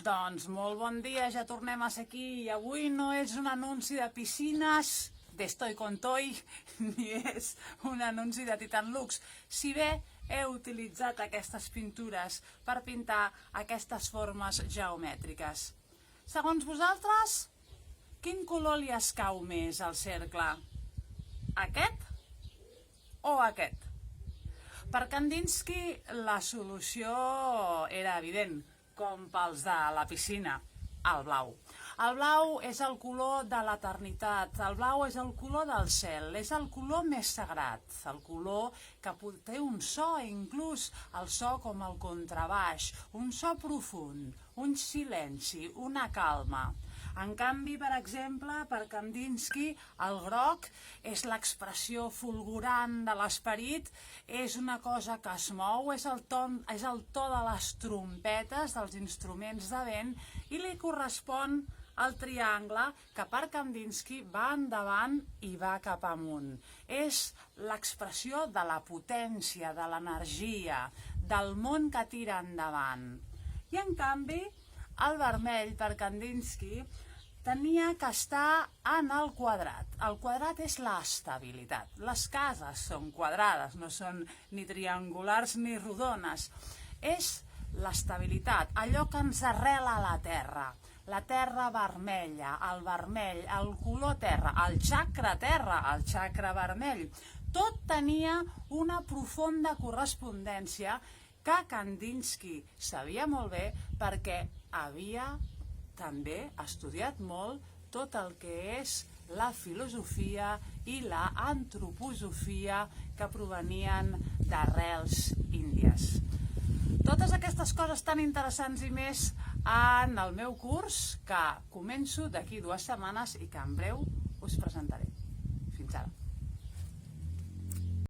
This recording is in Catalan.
Doncs molt bon dia, ja tornem a ser aquí i avui no és un anunci de piscines d'Estoy con Toy ni és un anunci de Titan Lux, si bé he utilitzat aquestes pintures per pintar aquestes formes geomètriques. Segons vosaltres, quin color li escau més al cercle? Aquest o aquest? Per Kandinsky la solució era evident, com pels de la piscina, el blau. El blau és el color de l'eternitat, el blau és el color del cel, és el color més sagrat, el color que té un so, inclús el so com el contrabaix, un so profund, un silenci, una calma. En canvi, per exemple, per Kandinsky, el groc és l'expressió fulgurant de l'esperit, és una cosa que es mou, és el to de les trompetes, dels instruments de vent, i li correspon el triangle que per Kandinsky va endavant i va cap amunt. És l'expressió de la potència, de l'energia, del món que tira endavant. I en canvi, el vermell per Kandinsky tenia que estar en el quadrat. El quadrat és l'estabilitat. Les cases són quadrades, no són ni triangulars ni rodones. És l'estabilitat, allò que ens arrela a la terra. La terra vermella, el vermell, el color terra, el xacra vermell. Tot tenia una profunda correspondència que Kandinsky sabia molt bé perquè havia també estudiat molt tot el que és la filosofia i la antroposofia que provenien d'arrels índies. Totes aquestes coses tan interessants i més en el meu curs que començo d'aquí 2 setmanes i que en breu us presentaré.